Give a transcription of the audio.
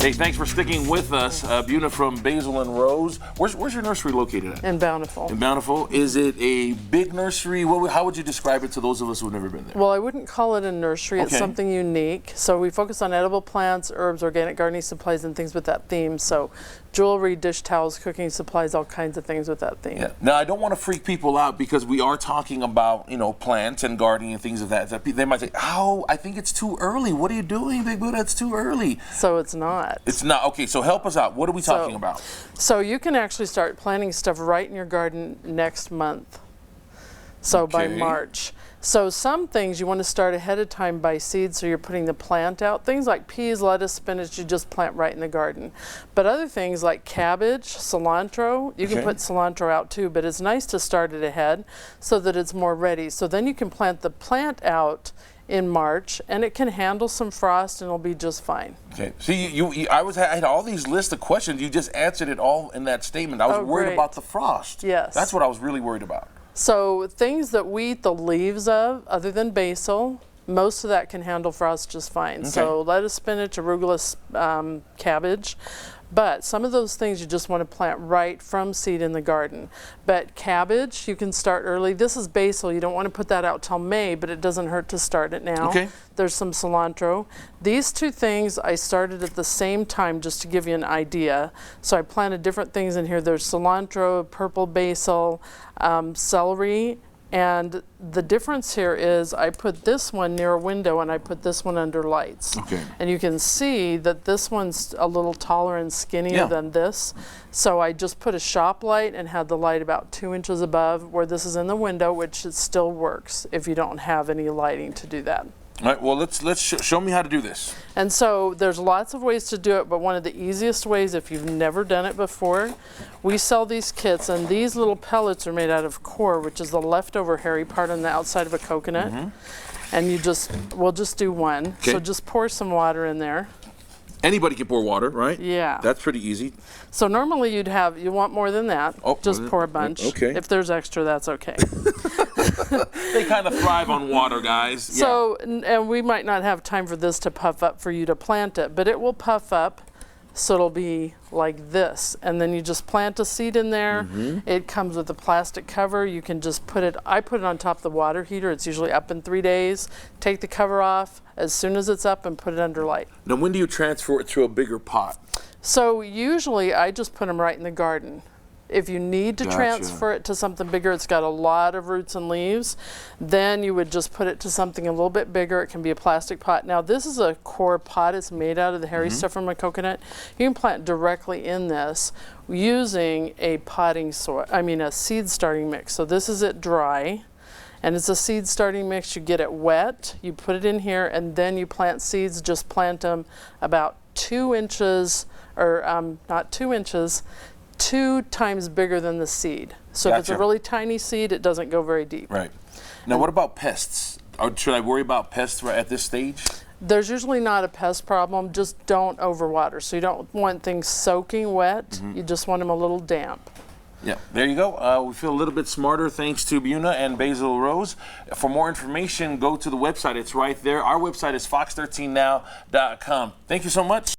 Hey, thanks for sticking with us. Buna from Basil and Rose. Where's your nursery located at? In Bountiful. In Bountiful. Is it a big nursery? How would you describe it to those of us who've never been there? Well, I wouldn't call it a nursery. Okay. It's something unique. So we focus on edible plants, herbs, organic gardening supplies, and things with that theme. So jewelry, dish towels, cooking supplies, all kinds of things with that theme. Yeah. Now, I don't want to freak people out because we are talking about, plants and gardening and things of that. They might say, "Oh, I think it's too early. What are you doing, Big Buddha? It's too early." So it's not. It's not. Okay, so help us out. What are we talking about? So you can actually start planting stuff right in your garden next month. So by March. So some things you want to start ahead of time by seed, so you're putting the plant out. Things like peas, lettuce, spinach, you just plant right in the garden. But other things like cabbage, cilantro, you can put cilantro out too, but it's nice to start it ahead so that it's more ready. So then you can plant the plant out in March, and it can handle some frost and it'll be just fine. Okay. See, I had all these lists of questions. You just answered it all in that statement. I was worried about the frost. Yes. That's what I was really worried about. So things that we eat the leaves of, other than basil, most of that can handle frost just fine. Okay. So lettuce, spinach, arugula, cabbage. But some of those things you just want to plant right from seed in the garden. But cabbage, you can start early. This is basil. You don't want to put that out till May, but it doesn't hurt to start it now. Okay. There's some cilantro. These two things I started at the same time just to give you an idea. So I planted different things in here. There's cilantro, purple basil, celery. And the difference here is I put this one near a window and I put this one under lights. Okay. And you can see that this one's a little taller and skinnier than this. So I just put a shop light and had the light about 2 inches above where this is in the window, which it still works if you don't have any lighting to do that. All right, well, let's show me how to do this. And so there's lots of ways to do it, but one of the easiest ways, if you've never done it before, we sell these kits, and these little pellets are made out of core, which is the leftover hairy part on the outside of a coconut. And we'll just do one. Okay. So just pour some water in there. Anybody can pour water, right? Yeah. That's pretty easy. So normally you want more than that. Oh, just pour a bunch. Okay. If there's extra, that's okay. They kind of thrive on water, guys. So, and we might not have time for this to puff up for you to plant it, but it will puff up, so it'll be like this. And then you just plant a seed in there. It comes with a plastic cover. You can just I put it on top of the water heater. It's usually up in 3 days. Take the cover off as soon as it's up and put it under light. Now, when do you transfer it to a bigger pot? So usually I just put them right in the garden. If you need to transfer it to something bigger, it's got a lot of roots and leaves, then you would just put it to something a little bit bigger. It can be a plastic pot. Now this is a core pot. It's made out of the hairy stuff from a coconut. You can plant directly in this using a a seed starting mix. So this is it dry, and it's a seed starting mix. You get it wet, you put it in here, and then you plant seeds. Just plant them about 2 inches, or not 2 inches, 2 times bigger than the seed. So if it's a really tiny seed, it doesn't go very deep. Right. Now, what about pests? Should I worry about pests right at this stage? There's usually not a pest problem. Just don't overwater. So you don't want things soaking wet. You just want them a little damp. Yeah, there you go. We feel a little bit smarter thanks to Buna and Basil Rose. For more information, go to the website. It's right there. Our website is fox13now.com. Thank you so much.